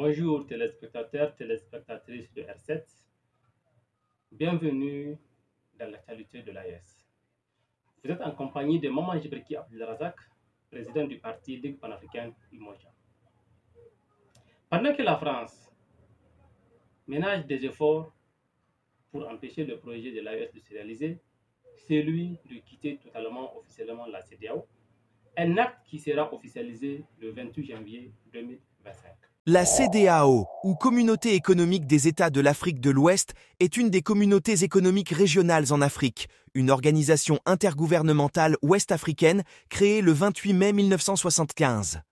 Bonjour téléspectateurs, téléspectatrices de R7. Bienvenue dans l'actualité de l'AES. Vous êtes en compagnie de Maman Jibriki Abdelrazak, président du parti Ligue panafricaine Umoja. Pendant que la France ménage des efforts pour empêcher le projet de l'AES de se réaliser, c'est lui de quitter totalement officiellement la CEDEAO, un acte qui sera officialisé le 28 janvier 2025. La CEDEAO, ou Communauté économique des États de l'Afrique de l'Ouest, est une des communautés économiques régionales en Afrique, une organisation intergouvernementale ouest-africaine créée le 28 mai 1975.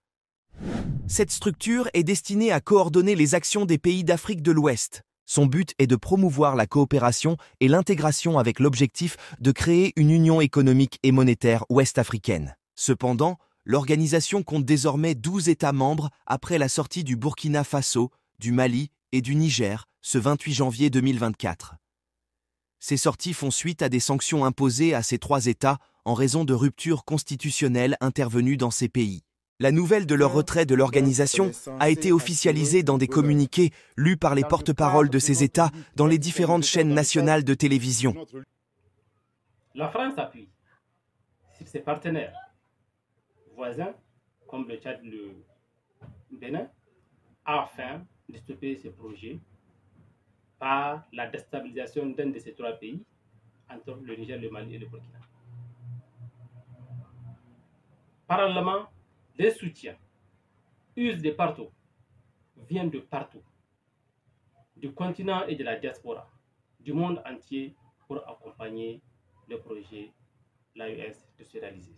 Cette structure est destinée à coordonner les actions des pays d'Afrique de l'Ouest. Son but est de promouvoir la coopération et l'intégration avec l'objectif de créer une union économique et monétaire ouest-africaine. Cependant, l'organisation compte désormais 12 États membres après la sortie du Burkina Faso, du Mali et du Niger ce 28 janvier 2024. Ces sorties font suite à des sanctions imposées à ces trois États en raison de ruptures constitutionnelles intervenues dans ces pays. La nouvelle de leur retrait de l'organisation a été officialisée dans des communiqués lus par les porte-paroles de ces États dans les différentes chaînes nationales de télévision. La France appuie sur ses partenaires voisins comme le Tchad et le Bénin afin de stopper ce projet par la déstabilisation d'un de ces trois pays entre le Niger, le Mali et le Burkina. Parallèlement, les soutiens usent de partout, viennent de partout, du continent et de la diaspora, du monde entier pour accompagner le projet l'AES de se réaliser.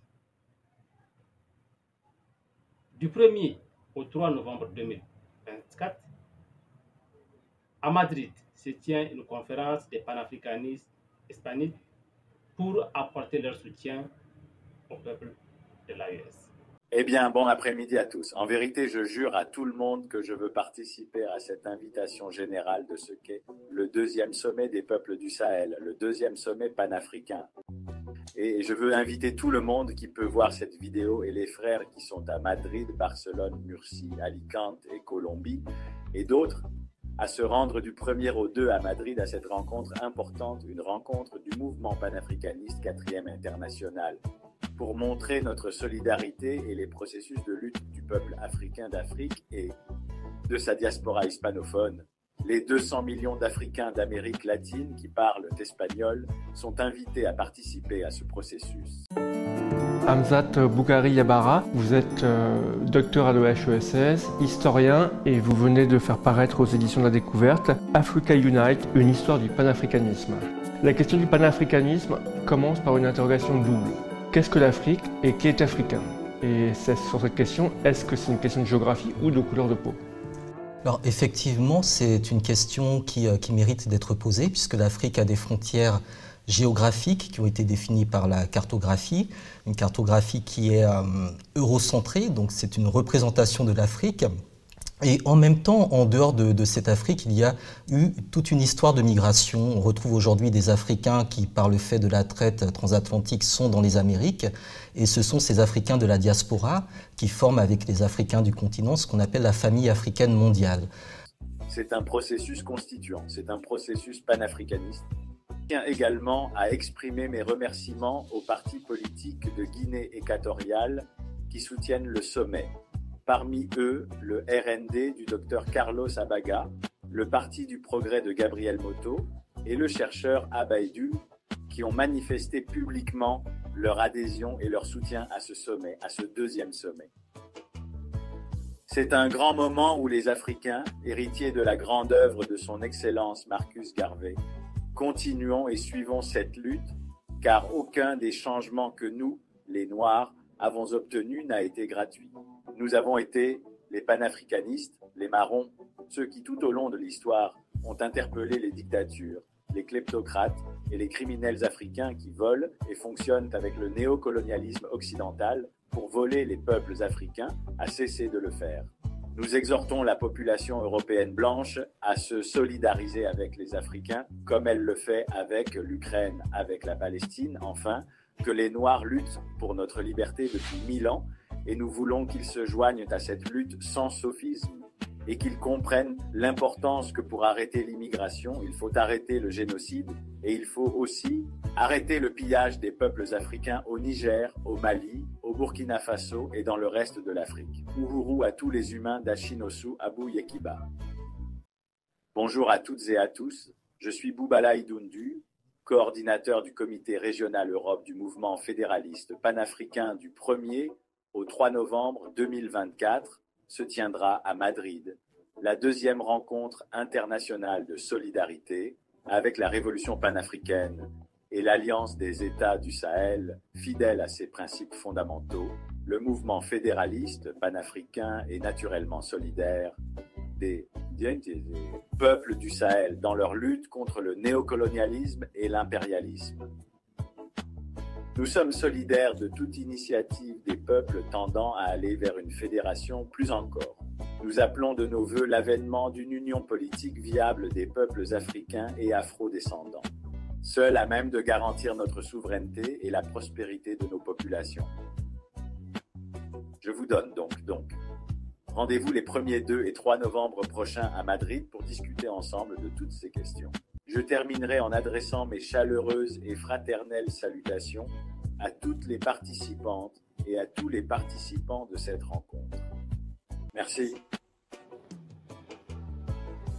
Du 1er au 3 novembre 2024, à Madrid se tient une conférence des panafricanistes hispaniques pour apporter leur soutien au peuple de l'AES. Eh bien, bon après-midi à tous. En vérité, je jure à tout le monde que je veux participer à cette invitation générale de ce qu'est le deuxième sommet des peuples du Sahel, le deuxième sommet panafricain. Et je veux inviter tout le monde qui peut voir cette vidéo et les frères qui sont à Madrid, Barcelone, Murcie, Alicante et Colombie et d'autres à se rendre du 1er au 2 à Madrid à cette rencontre importante, une rencontre du mouvement panafricaniste 4e international, pour montrer notre solidarité et les processus de lutte du peuple africain d'Afrique et de sa diaspora hispanophone. Les 200 millions d'Africains d'Amérique latine qui parlent espagnol sont invités à participer à ce processus. Hamzat Boukari Yabara, vous êtes docteur à l'EHESS, historien et vous venez de faire paraître aux éditions de la Découverte Africa Unite, une histoire du panafricanisme. La question du panafricanisme commence par une interrogation double. Qu'est-ce que l'Afrique et qui est africain? Et c'est sur cette question, est-ce que c'est une question de géographie ou de couleur de peau? Alors effectivement, c'est une question qui mérite d'être posée puisque l'Afrique a des frontières géographiques qui ont été définies par la cartographie, une cartographie qui est eurocentrée, donc c'est une représentation de l'Afrique. Et en même temps, en dehors de cette Afrique, il y a eu toute une histoire de migration. On retrouve aujourd'hui des Africains qui, par le fait de la traite transatlantique, sont dans les Amériques. Et ce sont ces Africains de la diaspora qui forment avec les Africains du continent ce qu'on appelle la famille africaine mondiale. C'est un processus constituant, c'est un processus panafricaniste. Je tiens également à exprimer mes remerciements aux partis politiques de Guinée équatoriale qui soutiennent le sommet. Parmi eux, le RND du docteur Carlos Abaga, le Parti du Progrès de Gabriel Moto et le chercheur Abaïdu, qui ont manifesté publiquement leur adhésion et leur soutien à ce sommet, à ce deuxième sommet. C'est un grand moment où les Africains, héritiers de la grande œuvre de son Excellence Marcus Garvey, continuons et suivons cette lutte, car aucun des changements que nous, les Noirs, avons obtenus n'a été gratuit. Nous avons été les panafricanistes, les marrons, ceux qui tout au long de l'histoire ont interpellé les dictatures, les kleptocrates et les criminels africains qui volent et fonctionnent avec le néocolonialisme occidental pour voler les peuples africains à cesser de le faire. Nous exhortons la population européenne blanche à se solidariser avec les Africains, comme elle le fait avec l'Ukraine, avec la Palestine, enfin, que les Noirs luttent pour notre liberté depuis 1000 ans et nous voulons qu'ils se joignent à cette lutte sans sophisme. et qu'ils comprennent l'importance que pour arrêter l'immigration, il faut arrêter le génocide et il faut aussi arrêter le pillage des peuples africains au Niger, au Mali, au Burkina Faso et dans le reste de l'Afrique. Uhuru à tous les humains d'Achinosu Abou Yekiba. Bonjour à toutes et à tous, je suis Boubala Idundu, coordinateur du comité régional Europe du mouvement fédéraliste panafricain du 1er au 3 novembre 2024 se tiendra à Madrid, la deuxième rencontre internationale de solidarité avec la révolution panafricaine et l'Alliance des États du Sahel, fidèle à ses principes fondamentaux, le mouvement fédéraliste panafricain est naturellement solidaire des peuples du Sahel dans leur lutte contre le néocolonialisme et l'impérialisme. Nous sommes solidaires de toute initiative des peuples tendant à aller vers une fédération plus encore. Nous appelons de nos vœux l'avènement d'une union politique viable des peuples africains et afro-descendants, seule à même de garantir notre souveraineté et la prospérité de nos populations. Je vous donne donc rendez-vous les 1er, 2 et 3 novembre prochains à Madrid pour discuter ensemble de toutes ces questions. Je terminerai en adressant mes chaleureuses et fraternelles salutations à toutes les participantes et à tous les participants de cette rencontre. Merci.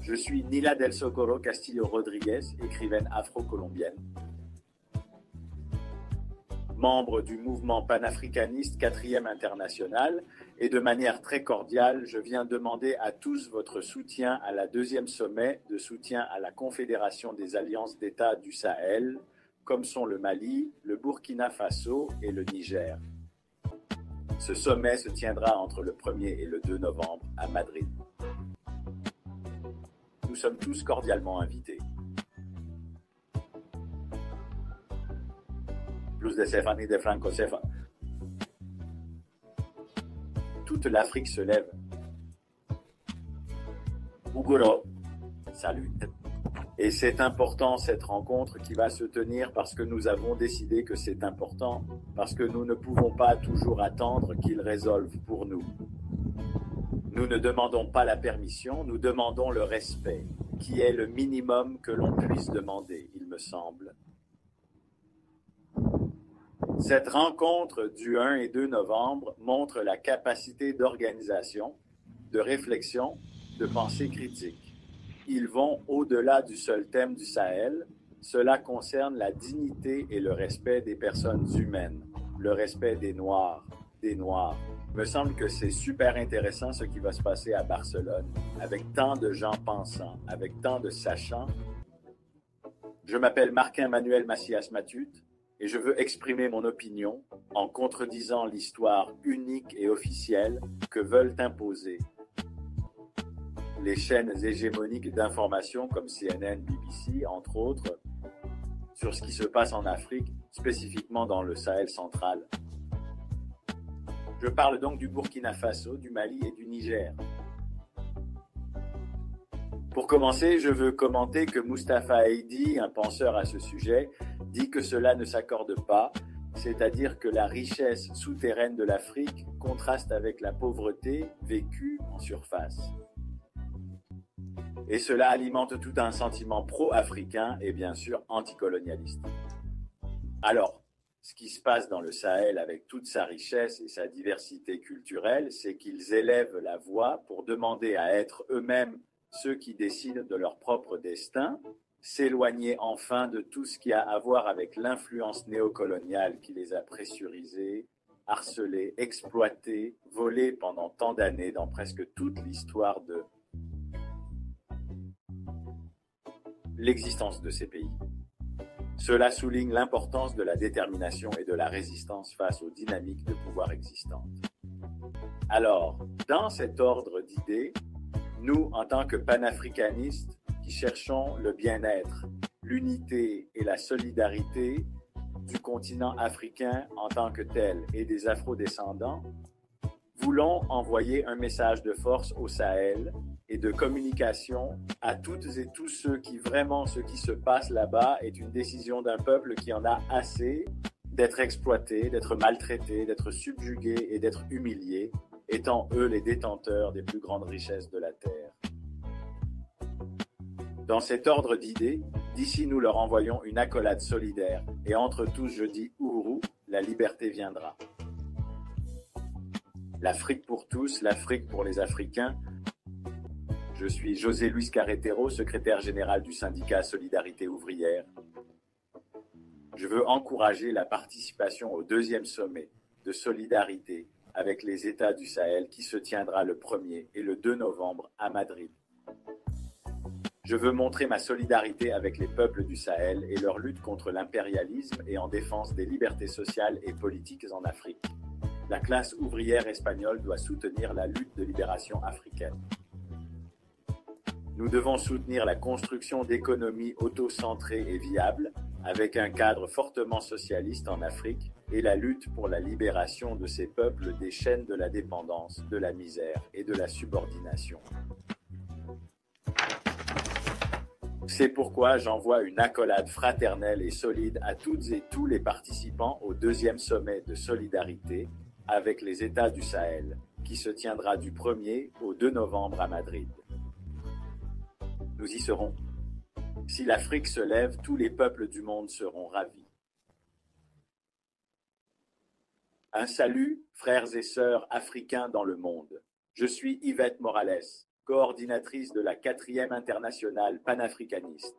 Je suis Nila del Socorro Castillo Rodriguez, écrivaine afro-colombienne, membre du mouvement panafricaniste 4e international, et de manière très cordiale, je viens demander à tous votre soutien à la 2e sommet de soutien à la Confédération des Alliances d'États du Sahel, comme sont le Mali, le Burkina Faso et le Niger. Ce sommet se tiendra entre le 1er et le 2 novembre à Madrid. Nous sommes tous cordialement invités. Plus de Stéphanie de Franco Sefa. Toute l'Afrique se lève. Ugoro, salut. Et c'est important cette rencontre qui va se tenir parce que nous avons décidé que c'est important, parce que nous ne pouvons pas toujours attendre qu'ils résolvent pour nous. Nous ne demandons pas la permission, nous demandons le respect, qui est le minimum que l'on puisse demander, il me semble. Cette rencontre du 1 et 2 novembre montre la capacité d'organisation, de réflexion, de pensée critique. Ils vont au-delà du seul thème du Sahel. Cela concerne la dignité et le respect des personnes humaines, le respect des Noirs, Il me semble que c'est super intéressant ce qui va se passer à Barcelone, avec tant de gens pensants, avec tant de sachants. Je m'appelle Marc-Emmanuel Macias-Matut, et je veux exprimer mon opinion en contredisant l'histoire unique et officielle que veulent imposer les chaînes hégémoniques d'information comme CNN, BBC, entre autres, sur ce qui se passe en Afrique, spécifiquement dans le Sahel central. Je parle donc du Burkina Faso, du Mali et du Niger. Pour commencer, je veux commenter que Mustapha Heidi, un penseur à ce sujet, dit que cela ne s'accorde pas, c'est-à-dire que la richesse souterraine de l'Afrique contraste avec la pauvreté vécue en surface. Et cela alimente tout un sentiment pro-africain et bien sûr anticolonialiste. Alors, ce qui se passe dans le Sahel avec toute sa richesse et sa diversité culturelle, c'est qu'ils élèvent la voix pour demander à être eux-mêmes ceux qui décident de leur propre destin, s'éloigner enfin de tout ce qui a à voir avec l'influence néocoloniale qui les a pressurisés, harcelés, exploités, volés pendant tant d'années dans presque toute l'histoire de l'existence de ces pays. Cela souligne l'importance de la détermination et de la résistance face aux dynamiques de pouvoir existantes. Alors, dans cet ordre d'idées, nous, en tant que panafricanistes qui cherchons le bien-être, l'unité et la solidarité du continent africain en tant que tel et des afro-descendants, voulons envoyer un message de force au Sahel et de communication à toutes et tous ceux qui vraiment, ce qui se passe là-bas est une décision d'un peuple qui en a assez d'être exploité, d'être maltraité, d'être subjugué et d'être humilié, étant eux les détenteurs des plus grandes richesses de la terre. Dans cet ordre d'idées, d'ici nous leur envoyons une accolade solidaire, et entre tous je dis Uhuru, la liberté viendra. L'Afrique pour tous, l'Afrique pour les Africains. Je suis José Luis Carretero, secrétaire général du syndicat Solidarité ouvrière. Je veux encourager la participation au deuxième sommet de solidarité avec les États du Sahel qui se tiendra le 1er et le 2 novembre à Madrid. Je veux montrer ma solidarité avec les peuples du Sahel et leur lutte contre l'impérialisme et en défense des libertés sociales et politiques en Afrique. La classe ouvrière espagnole doit soutenir la lutte de libération africaine. Nous devons soutenir la construction d'économies autocentrées et viables, avec un cadre fortement socialiste en Afrique, et la lutte pour la libération de ces peuples des chaînes de la dépendance, de la misère et de la subordination. C'est pourquoi j'envoie une accolade fraternelle et solide à toutes et tous les participants au deuxième sommet de solidarité avec les États du Sahel, qui se tiendra du 1er au 2 novembre à Madrid. Nous y serons. Si l'Afrique se lève, tous les peuples du monde seront ravis. Un salut, frères et sœurs africains dans le monde. Je suis Yvette Morales, coordinatrice de la 4e internationale panafricaniste.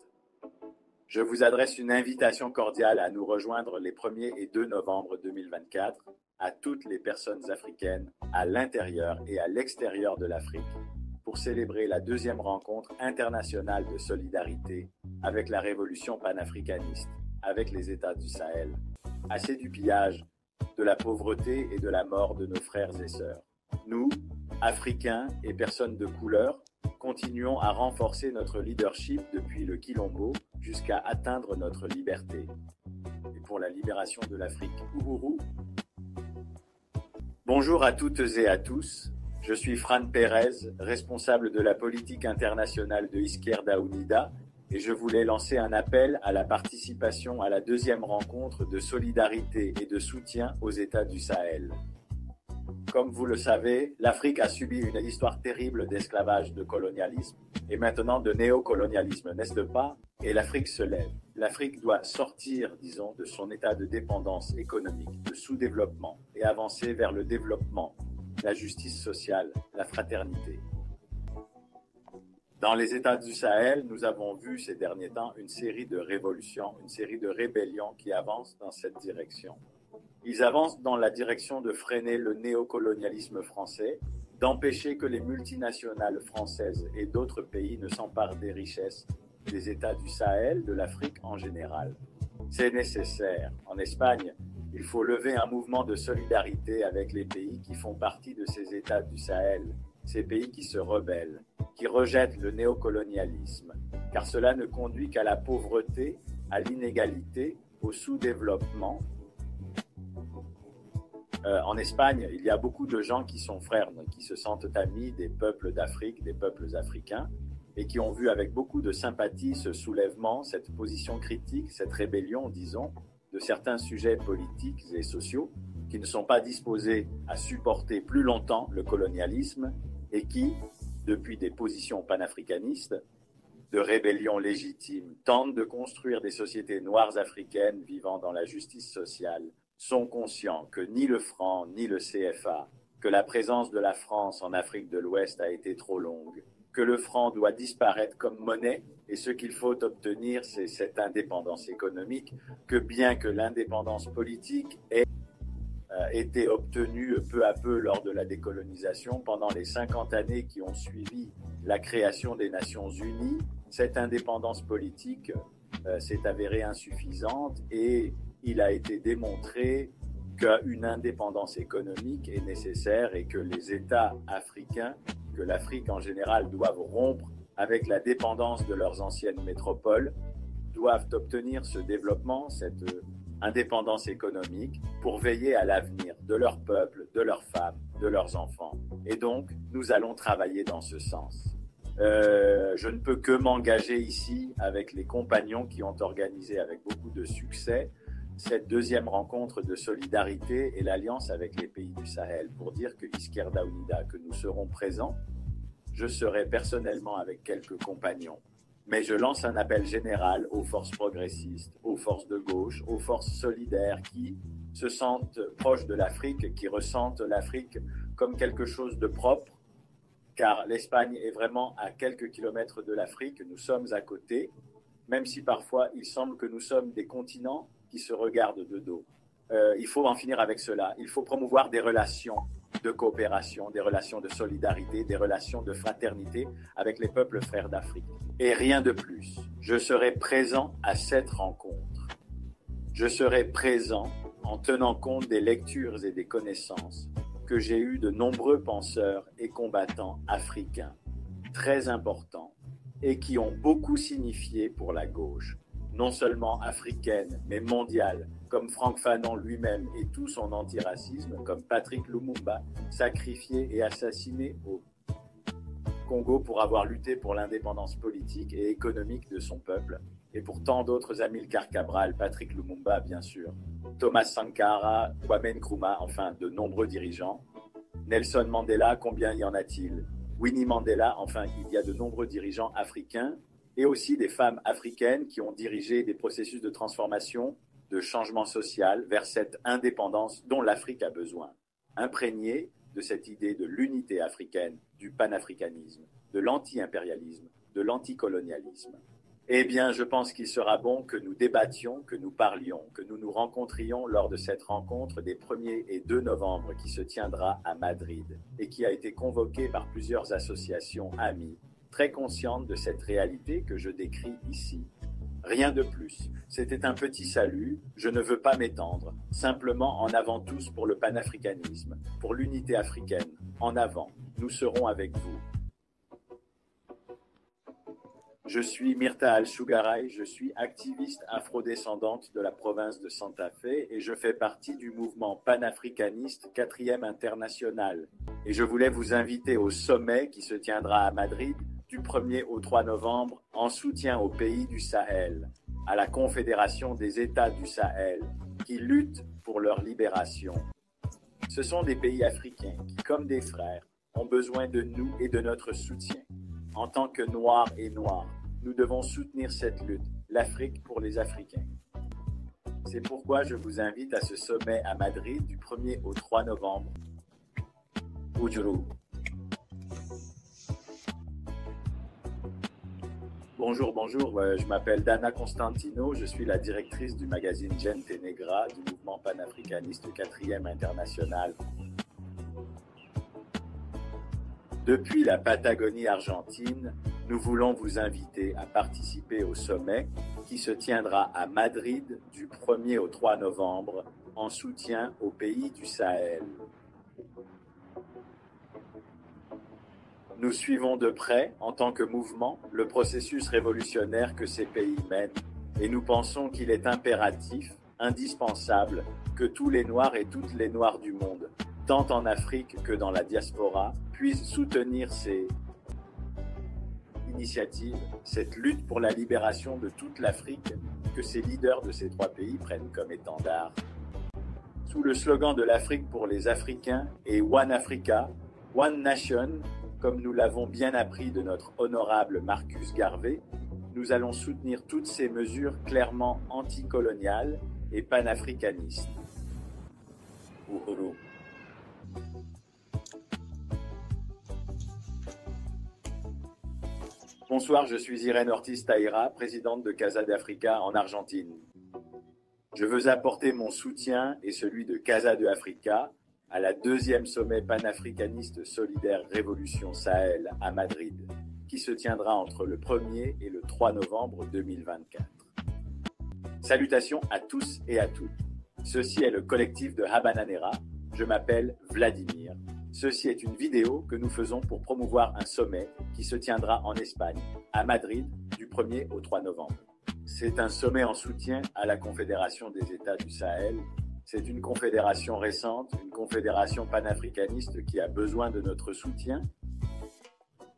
Je vous adresse une invitation cordiale à nous rejoindre les 1er et 2 novembre 2024 à toutes les personnes africaines à l'intérieur et à l'extérieur de l'Afrique pour célébrer la 2e rencontre internationale de solidarité avec la révolution panafricaniste, avec les États du Sahel. Assez du pillage, de la pauvreté et de la mort de nos frères et sœurs. Nous, Africains et personnes de couleur, continuons à renforcer notre leadership depuis le Quilombo jusqu'à atteindre notre liberté. Et pour la libération de l'Afrique, Uhuru. Bonjour à toutes et à tous. Je suis Fran Pérez, responsable de la politique internationale de Izquierda Unida, et je voulais lancer un appel à la participation à la 2e rencontre de solidarité et de soutien aux États du Sahel. Comme vous le savez, l'Afrique a subi une histoire terrible d'esclavage, de colonialisme, et maintenant de néocolonialisme, n'est-ce pas? Et l'Afrique se lève. L'Afrique doit sortir, disons, de son état de dépendance économique, de sous-développement, et avancer vers le développement, la justice sociale, la fraternité. Dans les États du Sahel, nous avons vu ces derniers temps une série de révolutions, une série de rébellions qui avancent dans cette direction. Ils avancent dans la direction de freiner le néocolonialisme français, d'empêcher que les multinationales françaises et d'autres pays ne s'emparent des richesses des États du Sahel, de l'Afrique en général. C'est nécessaire. En Espagne, il faut lever un mouvement de solidarité avec les pays qui font partie de ces États du Sahel, ces pays qui se rebellent, qui rejettent le néocolonialisme, car cela ne conduit qu'à la pauvreté, à l'inégalité, au sous-développement. En Espagne, il y a beaucoup de gens qui sont frères, qui se sentent amis des peuples d'Afrique, des peuples africains, et qui ont vu avec beaucoup de sympathie ce soulèvement, cette position critique, cette rébellion, disons, de certains sujets politiques et sociaux qui ne sont pas disposés à supporter plus longtemps le colonialisme et qui, depuis des positions panafricanistes, de rébellion légitime, tentent de construire des sociétés noires africaines vivant dans la justice sociale, sont conscients que ni le franc ni le CFA, que la présence de la France en Afrique de l'Ouest a été trop longue, que le franc doit disparaître comme monnaie et ce qu'il faut obtenir, c'est cette indépendance économique, que bien que l'indépendance politique ait été obtenue peu à peu lors de la décolonisation, pendant les 50 années qui ont suivi la création des Nations Unies, cette indépendance politique s'est avérée insuffisante et il a été démontré qu'une indépendance économique est nécessaire et que les États africains, que l'Afrique en général, doivent rompre avec la dépendance de leurs anciennes métropoles, doivent obtenir ce développement, cette indépendance économique pour veiller à l'avenir de leur peuple, de leurs femmes, de leurs enfants. Et donc, nous allons travailler dans ce sens. Je ne peux que m'engager ici avec les compagnons qui ont organisé avec beaucoup de succès cette deuxième rencontre de solidarité et l'alliance avec les pays du Sahel pour dire que Izquierda Unida, que nous serons présents. Je serai personnellement avec quelques compagnons Mais je lance un appel général aux forces progressistes, aux forces de gauche, aux forces solidaires qui se sentent proches de l'Afrique, qui ressentent l'Afrique comme quelque chose de propre, car l'Espagne est vraiment à quelques kilomètres de l'Afrique, nous sommes à côté, même si parfois il semble que nous sommes des continents qui se regardent de dos. Il faut en finir avec cela, il faut promouvoir des relations de coopération, des relations de solidarité, des relations de fraternité avec les peuples frères d'Afrique. Et rien de plus. Je serai présent à cette rencontre. Je serai présent en tenant compte des lectures et des connaissances que j'ai eues de nombreux penseurs et combattants africains, très importants, et qui ont beaucoup signifié pour la gauche, non seulement africaine, mais mondiale, comme Franck Fanon lui-même et tout son antiracisme, comme Patrick Lumumba, sacrifié et assassiné au Congo pour avoir lutté pour l'indépendance politique et économique de son peuple, et pour tant d'autres, Amilcar Cabral, Patrick Lumumba bien sûr, Thomas Sankara, Kwame Nkrumah, enfin de nombreux dirigeants. Nelson Mandela, combien y en a-t-il? Winnie Mandela, enfin il y a de nombreux dirigeants africains, et aussi des femmes africaines qui ont dirigé des processus de transformation, de changement social vers cette indépendance dont l'Afrique a besoin, imprégnée de cette idée de l'unité africaine, du panafricanisme, de l'anti-impérialisme, de l'anticolonialisme. Eh bien, je pense qu'il sera bon que nous débattions, que nous parlions, que nous nous rencontrions lors de cette rencontre des 1er et 2 novembre qui se tiendra à Madrid et qui a été convoquée par plusieurs associations amies, très conscientes de cette réalité que je décris ici. Rien de plus. C'était un petit salut, je ne veux pas m'étendre, simplement en avant tous pour le panafricanisme, pour l'unité africaine. En avant, nous serons avec vous. Je suis Myrta Al-Shugaray, je suis activiste afrodescendante de la province de Santa Fe et je fais partie du mouvement panafricaniste 4e international. Et je voulais vous inviter au sommet qui se tiendra à Madrid du 1er au 3 novembre en soutien aux pays du Sahel, à la Confédération des États du Sahel qui luttent pour leur libération. Ce sont des pays africains qui, comme des frères, ont besoin de nous et de notre soutien. En tant que Noirs et Noirs, nous devons soutenir cette lutte, l'Afrique pour les Africains. C'est pourquoi je vous invite à ce sommet à Madrid du 1er au 3 novembre. Ujuru. Bonjour, je m'appelle Dana Constantino, je suis la directrice du magazine Gente Negra du mouvement panafricaniste 4e international. Depuis la Patagonie argentine, nous voulons vous inviter à participer au sommet qui se tiendra à Madrid du 1er au 3 novembre en soutien aux pays du Sahel. Nous suivons de près, en tant que mouvement, le processus révolutionnaire que ces pays mènent et nous pensons qu'il est impératif, indispensable, que tous les Noirs et toutes les Noires du monde, tant en Afrique que dans la diaspora, puissent soutenir ces initiatives, cette lutte pour la libération de toute l'Afrique que ces leaders de ces 3 pays prennent comme étendard. Sous le slogan de l'Afrique pour les Africains et One Africa, One Nation, comme nous l'avons bien appris de notre honorable Marcus Garvey, nous allons soutenir toutes ces mesures clairement anticoloniales et panafricanistes. Uhuru. Bonsoir, je suis Irène Ortiz Taïra, présidente de Casa de Africa en Argentine. Je veux apporter mon soutien et celui de Casa de Africa à la 2e sommet panafricaniste solidaire Révolution Sahel à Madrid, qui se tiendra entre le 1er et le 3 novembre 2024. Salutations à tous et à toutes. Ceci est le collectif de Habananera. Je m'appelle Vladimir. Ceci est une vidéo que nous faisons pour promouvoir un sommet qui se tiendra en Espagne, à Madrid, du 1er au 3 novembre. C'est un sommet en soutien à la Confédération des États du Sahel. C'est une confédération récente, une confédération panafricaniste qui a besoin de notre soutien.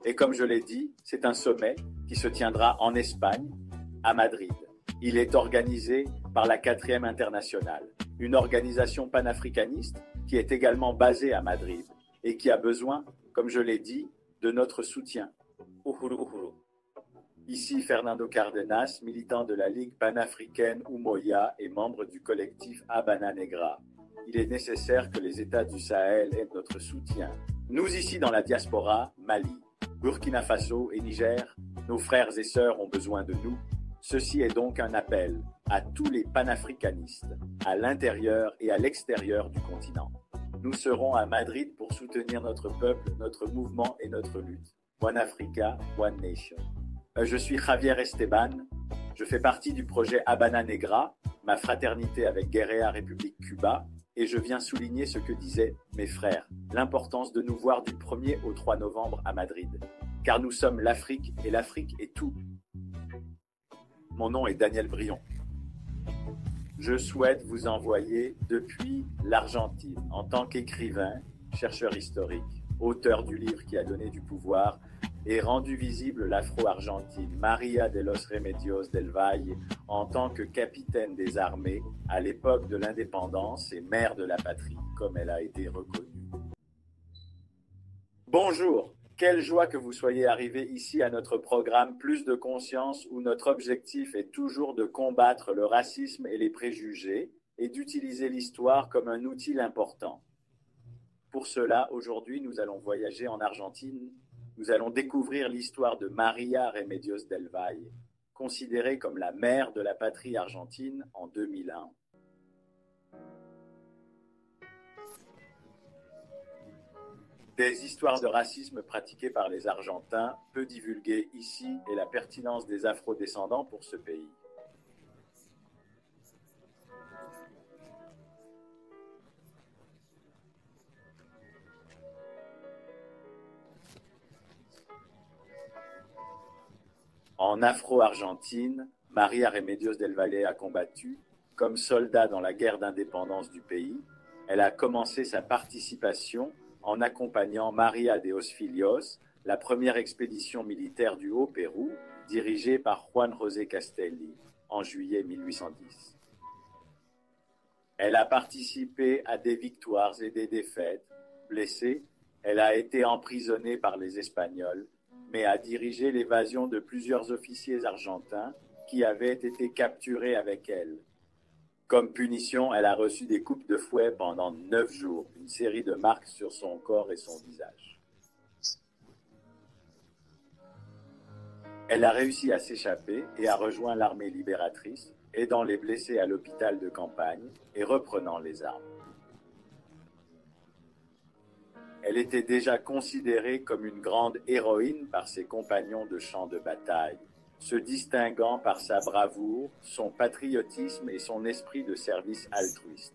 Et comme je l'ai dit, c'est un sommet qui se tiendra en Espagne, à Madrid. Il est organisé par la 4e internationale, une organisation panafricaniste qui est également basée à Madrid et qui a besoin, comme je l'ai dit, de notre soutien. Uhuru, uhuru. Ici Fernando Cardenas, militant de la Ligue panafricaine Umoja et membre du collectif Habana Negra. Il est nécessaire que les États du Sahel aient notre soutien. Nous ici dans la diaspora, Mali, Burkina Faso et Niger, nos frères et sœurs ont besoin de nous. Ceci est donc un appel à tous les panafricanistes, à l'intérieur et à l'extérieur du continent. Nous serons à Madrid pour soutenir notre peuple, notre mouvement et notre lutte. One Africa, One Nation. Je suis Javier Esteban, je fais partie du projet Habana Negra, ma fraternité avec Guerrea République Cuba, et je viens souligner ce que disaient mes frères, l'importance de nous voir du 1er au 3 novembre à Madrid, car nous sommes l'Afrique et l'Afrique est tout. Mon nom est Daniel Brion. Je souhaite vous envoyer depuis l'Argentine, en tant qu'écrivain, chercheur historique, auteur du livre qui a donné du pouvoir et rendu visible l'Afro-Argentine, María de los Remedios del Valle, en tant que capitaine des armées à l'époque de l'indépendance et mère de la patrie, comme elle a été reconnue. Bonjour, quelle joie que vous soyez arrivés ici à notre programme Plus de conscience, où notre objectif est toujours de combattre le racisme et les préjugés et d'utiliser l'histoire comme un outil important. Pour cela, aujourd'hui, nous allons voyager en Argentine. Nous allons découvrir l'histoire de María Remedios del Valle, considérée comme la mère de la patrie argentine en 2001. Des histoires de racisme pratiquées par les Argentins, peu divulguées ici, et la pertinence des afro-descendants pour ce pays. En Afro-Argentine, María Remedios del Valle a combattu comme soldat dans la guerre d'indépendance du pays. Elle a commencé sa participation en accompagnant María de Osfilios, la première expédition militaire du Haut-Pérou, dirigée par Juan José Castelli, en juillet 1810. Elle a participé à des victoires et des défaites. Blessée, elle a été emprisonnée par les Espagnols, mais a dirigé l'évasion de plusieurs officiers argentins qui avaient été capturés avec elle. Comme punition, elle a reçu des coupes de fouet pendant 9 jours, une série de marques sur son corps et son visage. Elle a réussi à s'échapper et a rejoint l'armée libératrice, aidant les blessés à l'hôpital de campagne et reprenant les armes. Elle était déjà considérée comme une grande héroïne par ses compagnons de champ de bataille, se distinguant par sa bravoure, son patriotisme et son esprit de service altruiste.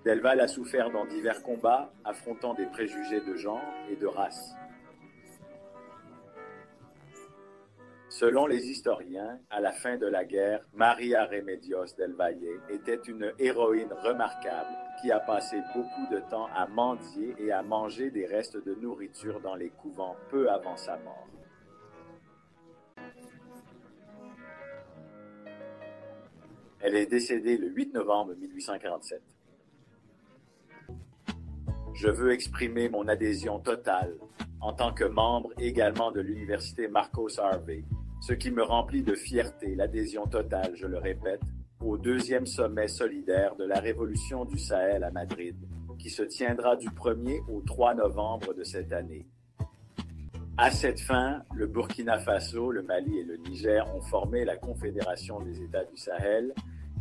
Del Valle a souffert dans divers combats, affrontant des préjugés de genre et de race. Selon les historiens, à la fin de la guerre, María Remedios del Valle était une héroïne remarquable qui a passé beaucoup de temps à mendier et à manger des restes de nourriture dans les couvents peu avant sa mort. Elle est décédée le 8 novembre 1847. Je veux exprimer mon adhésion totale en tant que membre également de l'université Marcos Harvey, ce qui me remplit de fierté, l'adhésion totale, je le répète, au 2e sommet solidaire de la Révolution du Sahel à Madrid, qui se tiendra du 1er au 3 novembre de cette année. À cette fin, le Burkina Faso, le Mali et le Niger ont formé la Confédération des États du Sahel,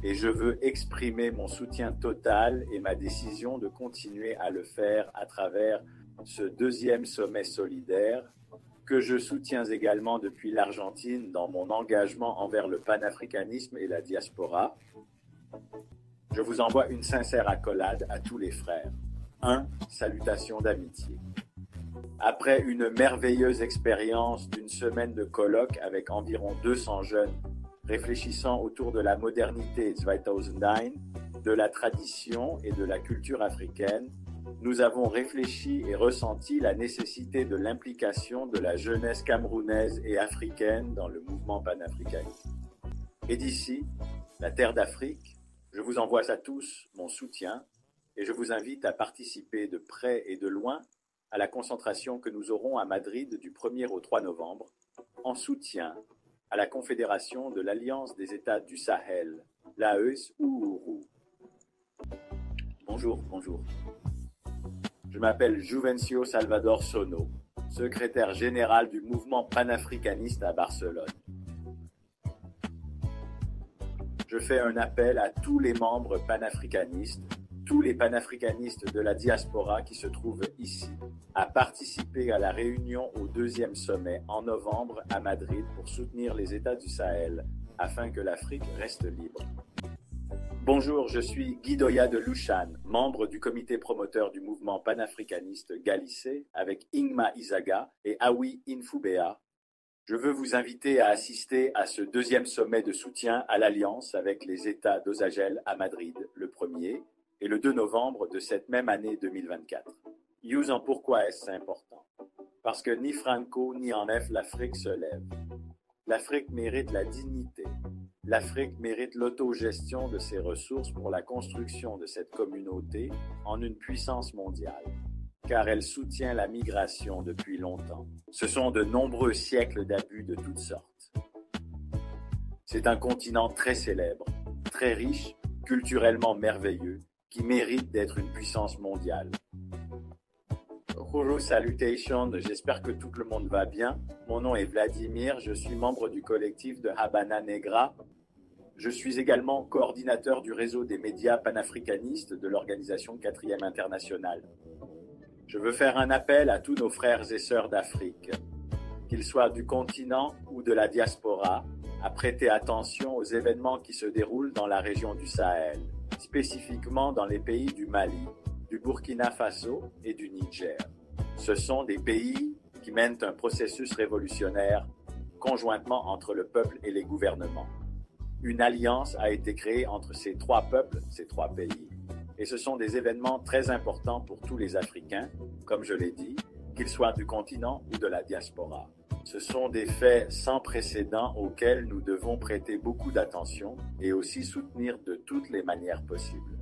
et je veux exprimer mon soutien total et ma décision de continuer à le faire à travers ce 2e sommet solidaire, que je soutiens également depuis l'Argentine dans mon engagement envers le panafricanisme et la diaspora. Je vous envoie une sincère accolade à tous les frères. 1. Salutation d'amitié. Après une merveilleuse expérience d'une semaine de colloques avec environ 200 jeunes réfléchissant autour de la modernité 2009, de la tradition et de la culture africaine, nous avons réfléchi et ressenti la nécessité de l'implication de la jeunesse camerounaise et africaine dans le mouvement panafricaniste. Et d'ici, la terre d'Afrique, je vous envoie à tous mon soutien et je vous invite à participer de près et de loin à la concentration que nous aurons à Madrid du 1er au 3 novembre, en soutien à la Confédération de l'Alliance des États du Sahel, l'AES-OURU. Bonjour. Je m'appelle Juvencio Salvador Sono, secrétaire général du mouvement panafricaniste à Barcelone. Je fais un appel à tous les membres panafricanistes, tous les panafricanistes de la diaspora qui se trouvent ici, à participer à la réunion au 2e sommet en novembre à Madrid pour soutenir les États du Sahel, afin que l'Afrique reste libre. Bonjour, je suis Guy Doya de Lushan, membre du comité promoteur du mouvement panafricaniste Galicé, avec Ingma Izaga et Awi Infubea. Je veux vous inviter à assister à ce 2e sommet de soutien à l'Alliance avec les États d'Osagel à Madrid, le 1er et le 2 novembre de cette même année 2024. Yusan, pourquoi est-ce important? Parce que ni Franco ni en F, l'Afrique se lève. L'Afrique mérite la dignité. L'Afrique mérite l'autogestion de ses ressources pour la construction de cette communauté en une puissance mondiale, car elle soutient la migration depuis longtemps. Ce sont de nombreux siècles d'abus de toutes sortes. C'est un continent très célèbre, très riche, culturellement merveilleux, qui mérite d'être une puissance mondiale. Hello, salutations, j'espère que tout le monde va bien. Mon nom est Vladimir, je suis membre du collectif de Habana Negra. Je suis également coordinateur du réseau des médias panafricanistes de l'organisation 4e internationale. Je veux faire un appel à tous nos frères et sœurs d'Afrique, qu'ils soient du continent ou de la diaspora, à prêter attention aux événements qui se déroulent dans la région du Sahel, spécifiquement dans les pays du Mali, du Burkina Faso et du Niger. Ce sont des pays qui mènent un processus révolutionnaire conjointement entre le peuple et les gouvernements. Une alliance a été créée entre ces 3 peuples, ces 3 pays. Et ce sont des événements très importants pour tous les Africains, comme je l'ai dit, qu'ils soient du continent ou de la diaspora. Ce sont des faits sans précédent auxquels nous devons prêter beaucoup d'attention et aussi soutenir de toutes les manières possibles.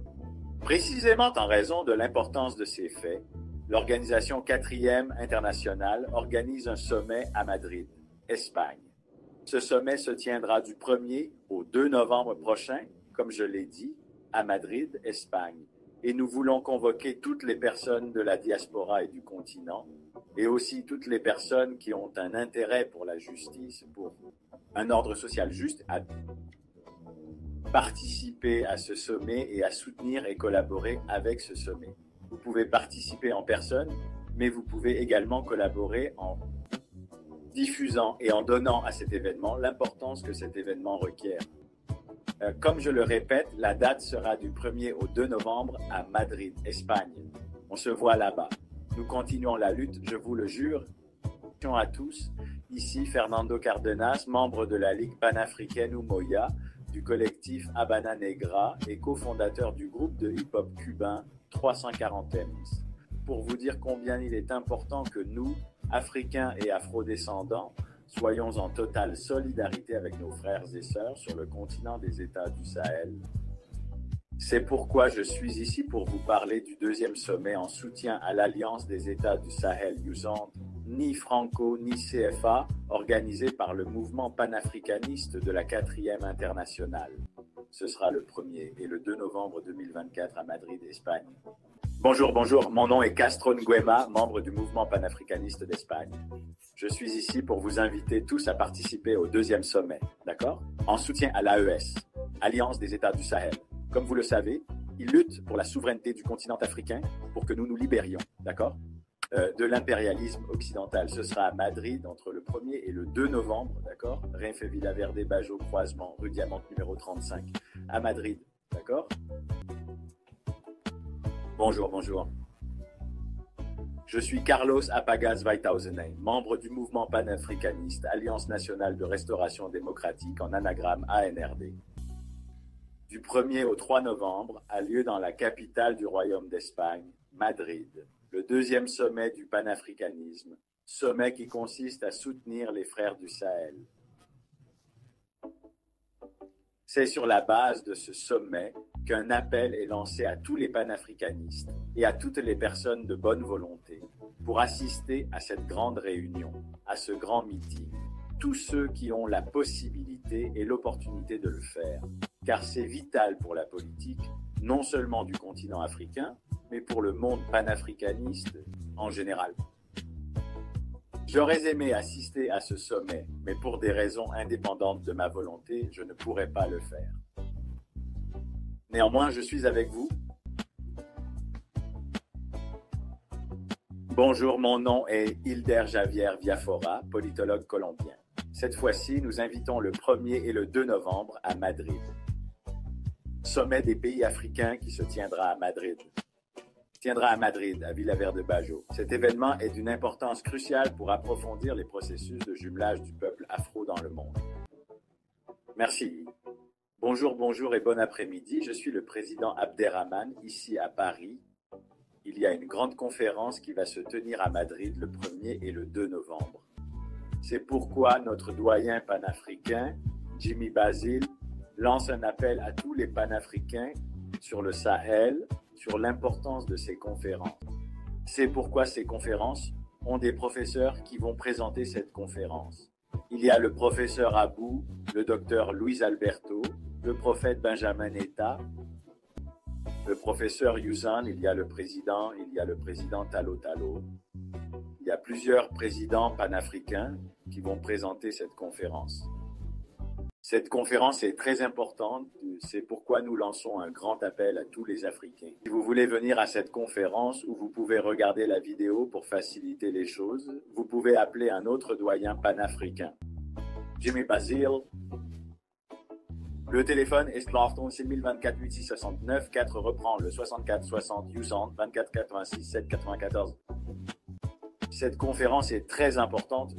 Précisément en raison de l'importance de ces faits, l'organisation 4e internationale organise un sommet à Madrid, Espagne. Ce sommet se tiendra du 1er au 2 novembre prochain, comme je l'ai dit, à Madrid, Espagne. Et nous voulons convoquer toutes les personnes de la diaspora et du continent, et aussi toutes les personnes qui ont un intérêt pour la justice, pour un ordre social juste, à participer à ce sommet et à soutenir et collaborer avec ce sommet. Vous pouvez participer en personne, mais vous pouvez également collaborer en diffusant et en donnant à cet événement l'importance que cet événement requiert. Comme je le répète, la date sera du 1er au 2 novembre à Madrid, Espagne. On se voit là-bas. Nous continuons la lutte, je vous le jure. Bonjour à tous. Ici Fernando Cardenas, membre de la Ligue panafricaine Umoja, du collectif Habana Negra et cofondateur du groupe de hip-hop cubain 340 M's. Pour vous dire combien il est important que nous, Africains et Afrodescendants, soyons en totale solidarité avec nos frères et sœurs sur le continent des États du Sahel. C'est pourquoi je suis ici pour vous parler du 2e sommet en soutien à l'Alliance des États du Sahel USAND, ni Franco ni CFA, organisé par le mouvement panafricaniste de la 4e internationale. Ce sera le 1er et le 2 novembre 2024 à Madrid, Espagne. Bonjour, mon nom est Castro Nguema, membre du mouvement panafricaniste d'Espagne. Je suis ici pour vous inviter tous à participer au 2e sommet, d'accord? En soutien à l'AES, Alliance des États du Sahel. Comme vous le savez, ils luttent pour la souveraineté du continent africain pour que nous nous libérions, d'accord? De l'impérialisme occidental. Ce sera à Madrid entre le 1er et le 2 novembre, d'accord? Renfe Villaverde, Bajo, Croisement, rue Diamante numéro 35, à Madrid, d'accord? Bonjour. Je suis Carlos Apagaz Weithausenin, membre du mouvement panafricaniste Alliance nationale de restauration démocratique, en anagramme ANRD. Du 1er au 3 novembre a lieu dans la capitale du Royaume d'Espagne, Madrid, le 2e sommet du panafricanisme, sommet qui consiste à soutenir les frères du Sahel. C'est sur la base de ce sommet qu'un appel est lancé à tous les panafricanistes et à toutes les personnes de bonne volonté pour assister à cette grande réunion, à ce grand meeting. Tous ceux qui ont la possibilité et l'opportunité de le faire, car c'est vital pour la politique, non seulement du continent africain, mais pour le monde panafricaniste en général. J'aurais aimé assister à ce sommet, mais pour des raisons indépendantes de ma volonté, je ne pourrais pas le faire. Néanmoins, je suis avec vous. Bonjour, mon nom est Hilder Javier Viafora, politologue colombien. Cette fois-ci, nous invitons le 1er et le 2 novembre à Madrid. Sommet des pays africains qui se tiendra à Madrid. À Villaverde-Bajo. Cet événement est d'une importance cruciale pour approfondir les processus de jumelage du peuple afro dans le monde. Merci. Bonjour et bon après-midi. Je suis le président Abderrahmane, ici à Paris. Il y a une grande conférence qui va se tenir à Madrid le 1er et le 2 novembre. C'est pourquoi notre doyen panafricain, Jimmy Basile, lance un appel à tous les panafricains sur le Sahel, sur l'importance de ces conférences. C'est pourquoi ces conférences ont des professeurs qui vont présenter cette conférence. Il y a le professeur Abou, le docteur Luis Alberto, le prophète Benjamin Etta, le professeur Youssane, il y a le président Talo Talo. Il y a plusieurs présidents panafricains qui vont présenter cette conférence. Cette conférence est très importante, c'est pourquoi nous lançons un grand appel à tous les Africains. Si vous voulez venir à cette conférence où vous pouvez regarder la vidéo pour faciliter les choses, vous pouvez appeler un autre doyen panafricain. Jimmy Basile. Le téléphone est 6024 8669, 4 reprend le 64 60 Youssane 24 86 7 94. Cette conférence est très importante,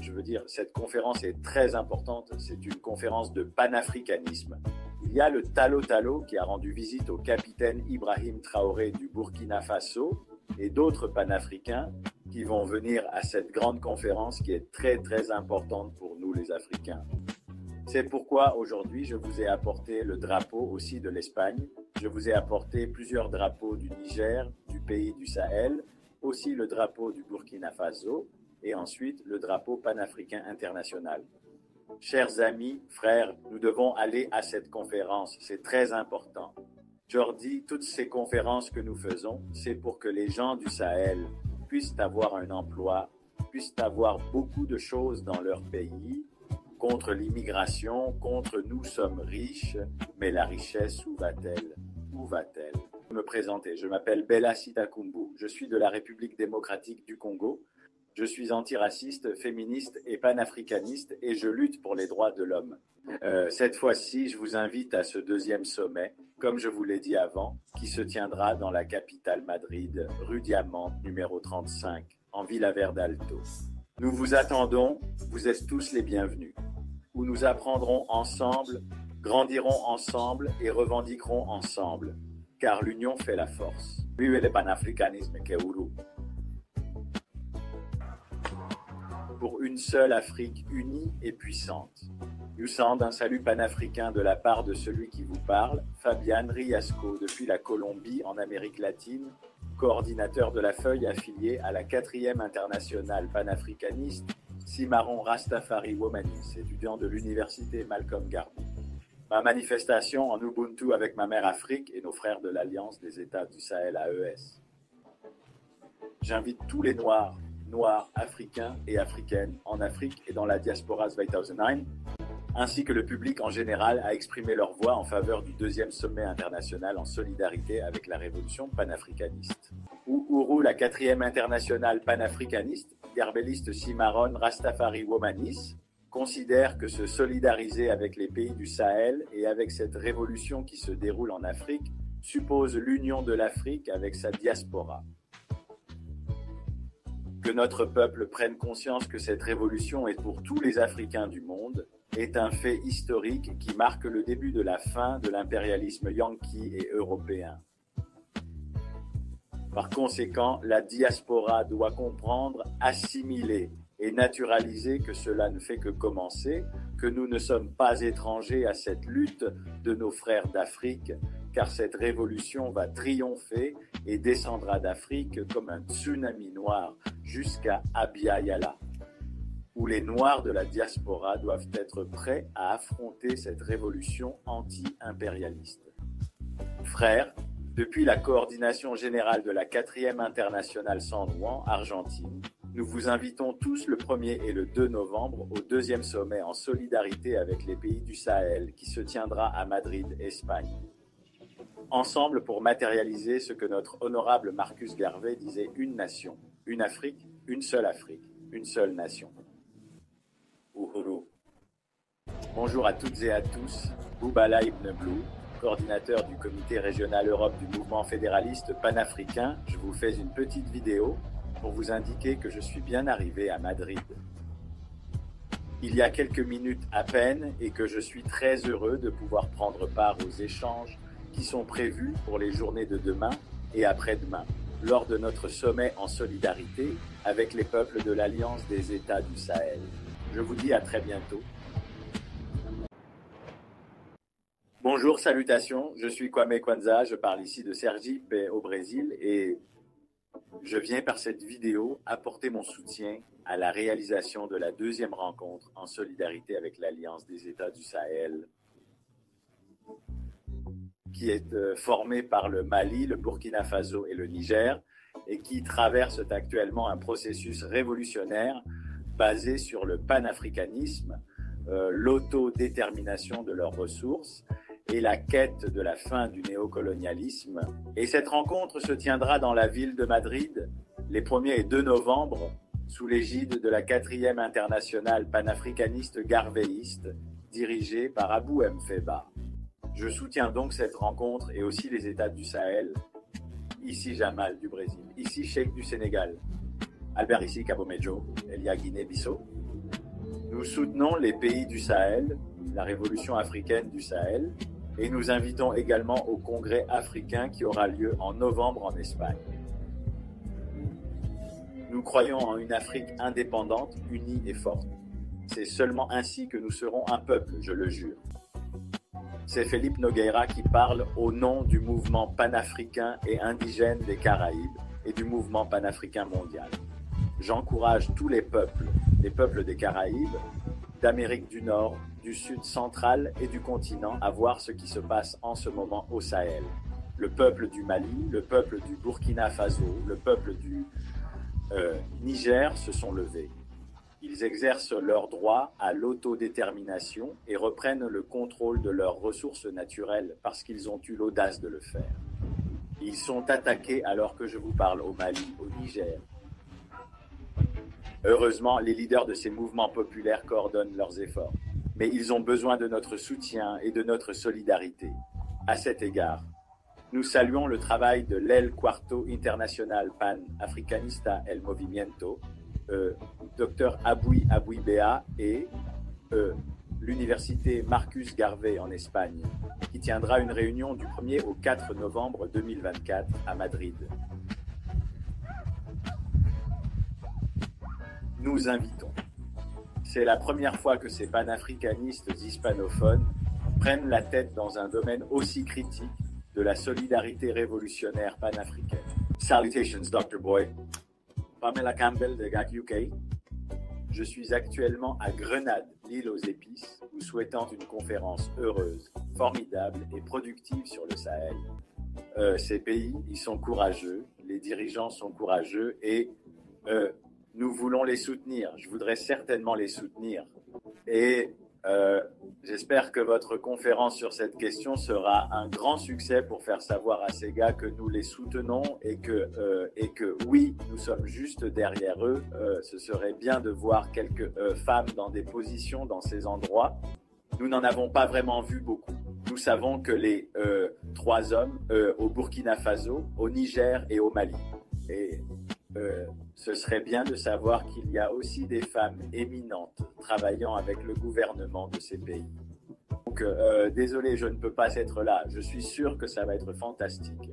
c'est une conférence de panafricanisme. Il y a le Talo Talo qui a rendu visite au capitaine Ibrahim Traoré du Burkina Faso et d'autres panafricains qui vont venir à cette grande conférence qui est très très importante pour nous les Africains. C'est pourquoi aujourd'hui je vous ai apporté le drapeau aussi de l'Espagne, je vous ai apporté plusieurs drapeaux du Niger, du pays du Sahel, aussi le drapeau du Burkina Faso et ensuite le drapeau panafricain international. Chers amis, frères, nous devons aller à cette conférence, c'est très important. Jordi, toutes ces conférences que nous faisons, c'est pour que les gens du Sahel puissent avoir un emploi, puissent avoir beaucoup de choses dans leur pays, contre l'immigration, contre nous sommes riches, mais la richesse, où va-t-elle? Où va-t-elle? Me présenter. Je m'appelle Bella Sitakumbu. Je suis de la République démocratique du Congo. Je suis antiraciste, féministe et panafricaniste et je lutte pour les droits de l'homme. Cette fois-ci, je vous invite à ce deuxième sommet, comme je vous l'ai dit avant, qui se tiendra dans la capitale Madrid, rue Diamante, numéro 35, en Villaverde Alto. Nous vous attendons, vous êtes tous les bienvenus, où nous apprendrons ensemble, grandirons ensemble et revendiquerons ensemble. Car l'union fait la force. Vive le panafricanisme, Keuru. Pour une seule Afrique unie et puissante. Youssane, un salut panafricain de la part de celui qui vous parle, Fabian Riasco, depuis la Colombie en Amérique latine, coordinateur de la feuille affiliée à la 4e internationale panafricaniste, Cimarron Rastafari Womanis, étudiant de l'université Malcolm Garby. Ma manifestation en Ubuntu avec ma mère Afrique et nos frères de l'Alliance des États du Sahel AES. J'invite tous les Noirs, Africains et Africaines en Afrique et dans la diaspora 2009, ainsi que le public en général à exprimer leur voix en faveur du 2e sommet international en solidarité avec la révolution panafricaniste. Uhuru, la 4e internationale panafricaniste, garbeliste Cimarron Rastafari Womanis, considère que se solidariser avec les pays du Sahel et avec cette révolution qui se déroule en Afrique suppose l'union de l'Afrique avec sa diaspora. Que notre peuple prenne conscience que cette révolution est pour tous les Africains du monde est un fait historique qui marque le début de la fin de l'impérialisme yankee et européen. Par conséquent, la diaspora doit comprendre, assimiler et naturaliser que cela ne fait que commencer, que nous ne sommes pas étrangers à cette lutte de nos frères d'Afrique car cette révolution va triompher et descendra d'Afrique comme un tsunami noir jusqu'à Abya Yala, où les Noirs de la diaspora doivent être prêts à affronter cette révolution anti-impérialiste. Frères, depuis la coordination générale de la 4e internationale San Juan, Argentine, nous vous invitons tous le 1er et le 2 novembre au 2e sommet en solidarité avec les pays du Sahel qui se tiendra à Madrid, Espagne. Ensemble pour matérialiser ce que notre honorable Marcus Garvey disait: une nation, une Afrique, une seule nation. Uhuru. Bonjour à toutes et à tous, Boubala Ibn Blou, coordinateur du comité régional Europe du mouvement fédéraliste panafricain. Je vous fais une petite vidéo pour vous indiquer que je suis bien arrivé à Madrid il y a quelques minutes à peine et que je suis très heureux de pouvoir prendre part aux échanges qui sont prévus pour les journées de demain et après-demain lors de notre sommet en solidarité avec les peuples de l'Alliance des États du Sahel. Je vous dis à très bientôt. Bonjour, salutations, je suis Kwame Kwanza, je parle ici de Sergipe au Brésil et je viens par cette vidéo apporter mon soutien à la réalisation de la 2e rencontre en solidarité avec l'Alliance des États du Sahel, qui est formée par le Mali, le Burkina Faso et le Niger, et qui traverse actuellement un processus révolutionnaire basé sur le panafricanisme, l'autodétermination de leurs ressources et la quête de la fin du néocolonialisme. Et cette rencontre se tiendra dans la ville de Madrid les 1er et 2 novembre sous l'égide de la 4e internationale panafricaniste garvéiste dirigée par Abou Mfeba. Je soutiens donc cette rencontre et aussi les États du Sahel. Ici Jamal du Brésil, ici Cheikh du Sénégal, Albert ici Cabo Medjo, Elia Guinée-Bissau. Nous soutenons les pays du Sahel, la révolution africaine du Sahel, et nous invitons également au congrès africain qui aura lieu en novembre en Espagne. Nous croyons en une Afrique indépendante, unie et forte. C'est seulement ainsi que nous serons un peuple, je le jure. C'est Felipe Nogueira qui parle au nom du mouvement panafricain et indigène des Caraïbes et du mouvement panafricain mondial. J'encourage tous les peuples des Caraïbes, d'Amérique du Nord, du Sud central et du continent à voir ce qui se passe en ce moment au Sahel. Le peuple du Mali, le peuple du Burkina Faso, le peuple du Niger se sont levés. Ils exercent leur droit à l'autodétermination et reprennent le contrôle de leurs ressources naturelles parce qu'ils ont eu l'audace de le faire. Ils sont attaqués alors que je vous parle au Mali, au Niger. Heureusement, les leaders de ces mouvements populaires coordonnent leurs efforts. Mais ils ont besoin de notre soutien et de notre solidarité. À cet égard, nous saluons le travail de l'El Cuarto Internacional Pan-Africanista El Movimiento, Dr Aboui Béa et l'Université Marcus Garvey en Espagne, qui tiendra une réunion du 1er au 4 novembre 2024 à Madrid. Nous invitons. C'est la première fois que ces panafricanistes hispanophones prennent la tête dans un domaine aussi critique de la solidarité révolutionnaire panafricaine. Salutations, Dr. Boy. Pamela Campbell de GAC UK. Je suis actuellement à Grenade, l'île aux épices, où souhaitant une conférence heureuse, formidable et productive sur le Sahel. Ces pays, ils sont courageux, les dirigeants sont courageux et nous voulons les soutenir. Je voudrais certainement les soutenir. Et j'espère que votre conférence sur cette question sera un grand succès pour faire savoir à ces gars que nous les soutenons et que oui, nous sommes juste derrière eux. Ce serait bien de voir quelques femmes dans des positions dans ces endroits. Nous n'en avons pas vraiment vu beaucoup. Nous savons que les 3 hommes au Burkina Faso, au Niger et au Mali. Et ce serait bien de savoir qu'il y a aussi des femmes éminentes travaillant avec le gouvernement de ces pays. Donc, désolé, je ne peux pas être là. Je suis sûr que ça va être fantastique.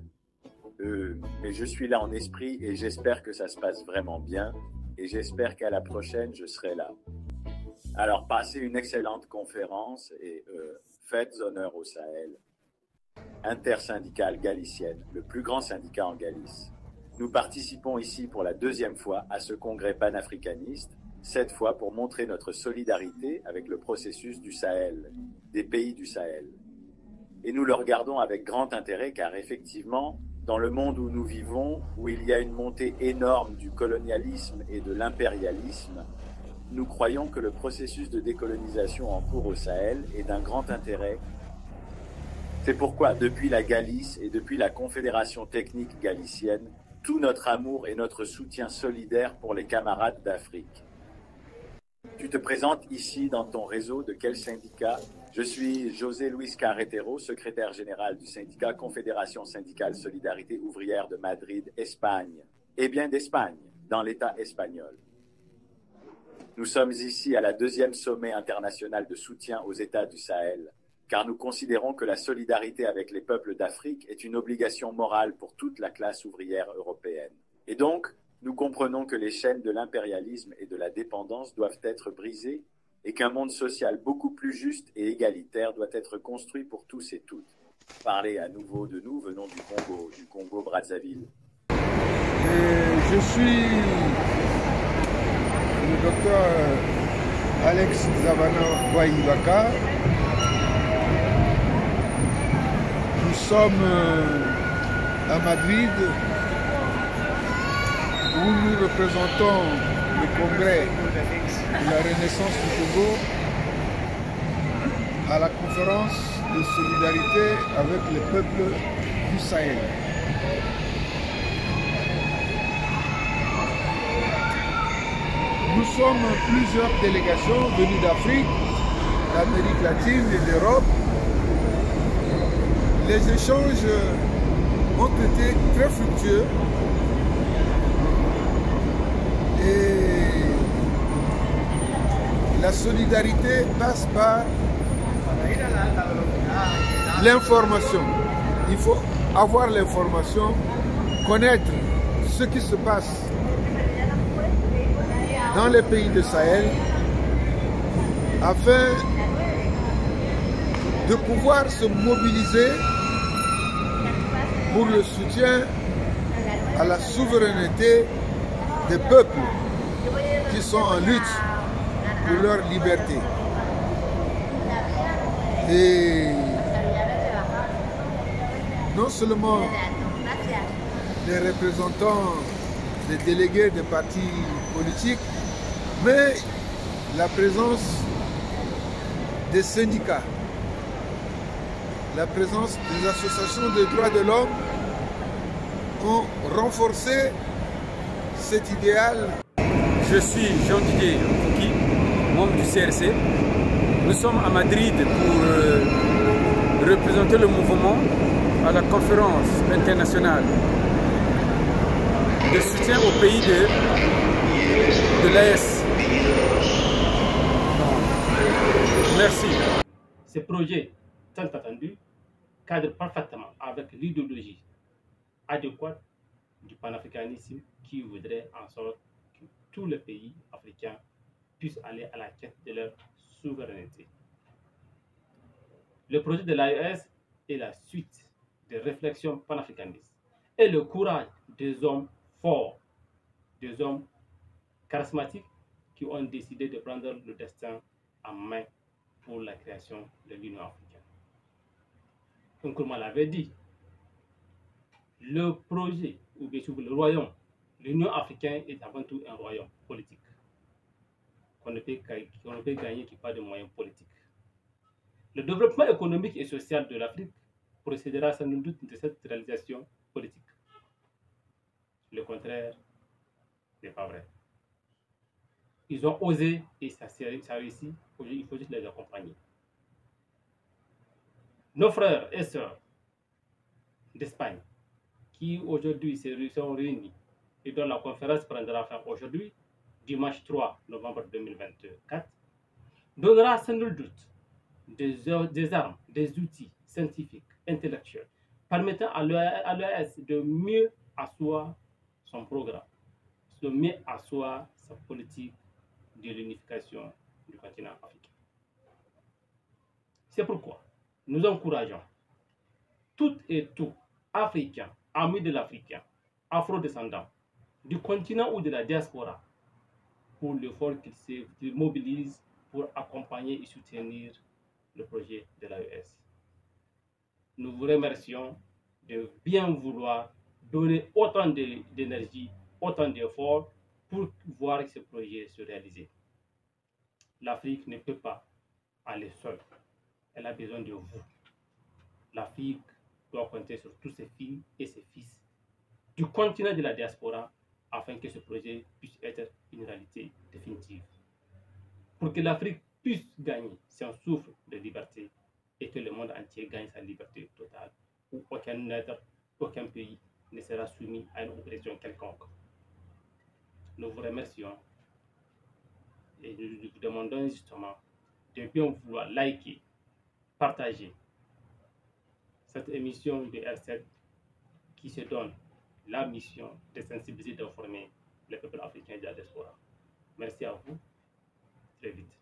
Mais je suis là en esprit et j'espère que ça se passe vraiment bien. Et j'espère qu'à la prochaine, je serai là. Alors, passez une excellente conférence et faites honneur au Sahel. intersyndicale galicienne, le plus grand syndicat en Galice. Nous participons ici pour la deuxième fois à ce congrès panafricaniste, cette fois pour montrer notre solidarité avec le processus du Sahel, des pays du Sahel. Et nous le regardons avec grand intérêt car effectivement, dans le monde où nous vivons, où il y a une montée énorme du colonialisme et de l'impérialisme, nous croyons que le processus de décolonisation en cours au Sahel est d'un grand intérêt. C'est pourquoi, depuis la Galice et depuis la Confédération technique galicienne, tout notre amour et notre soutien solidaire pour les camarades d'Afrique. Tu te présentes ici dans ton réseau de quel syndicat? Je suis José Luis Carretero, secrétaire général du syndicat Confédération syndicale Solidarité ouvrière de Madrid, Espagne. Et bien d'Espagne, dans l'État espagnol. Nous sommes ici à la deuxième sommet international de soutien aux États du Sahel, car nous considérons que la solidarité avec les peuples d'Afrique est une obligation morale pour toute la classe ouvrière européenne. Et donc, nous comprenons que les chaînes de l'impérialisme et de la dépendance doivent être brisées et qu'un monde social beaucoup plus juste et égalitaire doit être construit pour tous et toutes. Parler à nouveau de nous venons du Congo-Brazzaville. Je suis le docteur Alex Zavana Waibaka. Nous sommes à Madrid où nous représentons le congrès de la Renaissance du Congo à la conférence de solidarité avec les peuples du Sahel. Nous sommes plusieurs délégations venues d'Afrique, d'Amérique latine et d'Europe. Les échanges ont été très fructueux et la solidarité passe par l'information. Il faut avoir l'information, connaître ce qui se passe dans les pays de Sahel afin de pouvoir se mobiliser pour le soutien à la souveraineté des peuples qui sont en lutte pour leur liberté. Et non seulement les représentants des délégués des partis politiques, mais la présence des syndicats, la présence des associations des droits de l'homme ont renforcé cet idéal. Je suis Jean-Didier Fouki, membre du CRC. Nous sommes à Madrid pour représenter le mouvement à la conférence internationale de soutien au pays de l'AS. Merci. Ce projet, tant attendu, cadre parfaitement avec l'idéologie adéquate du panafricanisme qui voudrait en sorte que tous les pays africains puissent aller à la quête de leur souveraineté. Le projet de l'AES est la suite des réflexions panafricanistes et le courage des hommes forts, des hommes charismatiques qui ont décidé de prendre le destin en main pour la création de l'Union africaine. Comme Nkrumah l'avait dit, le projet, ou bien le royaume, l'Union africaine est avant tout un royaume politique qu'on ne peut gagner qui pas de moyens politiques. Le développement économique et social de l'Afrique procédera sans doute de cette réalisation politique. Le contraire n'est pas vrai. Ils ont osé et ça réussit. Il faut juste les accompagner. Nos frères et sœurs d'Espagne qui aujourd'hui sont réunis et dont la conférence prendra fin aujourd'hui, dimanche 3 novembre 2024, donnera sans nul doute des armes, des outils scientifiques, intellectuels, permettant à l'OAS de mieux asseoir son programme, de mieux asseoir sa politique de l'unification du continent africain. C'est pourquoi nous encourageons toutes et tout, Africains, amis de l'Africain, afro-descendants, du continent ou de la diaspora, pour l'effort qu'ils mobilisent pour accompagner et soutenir le projet de l'AES. Nous vous remercions de bien vouloir donner autant d'énergie, autant d'efforts pour voir ce projet se réaliser. L'Afrique ne peut pas aller seule. Elle a besoin de vous. L'Afrique doit compter sur tous ses filles et ses fils du continent de la diaspora afin que ce projet puisse être une réalité définitive. Pour que l'Afrique puisse gagner son souffle de liberté et que le monde entier gagne sa liberté totale, où aucun être, aucun pays ne sera soumis à une oppression quelconque. Nous vous remercions et nous vous demandons justement de bien vouloir liker, partager cette émission de R7 qui se donne la mission de sensibiliser et d'informer les peuples africains de la diaspora. Merci à vous. Très vite.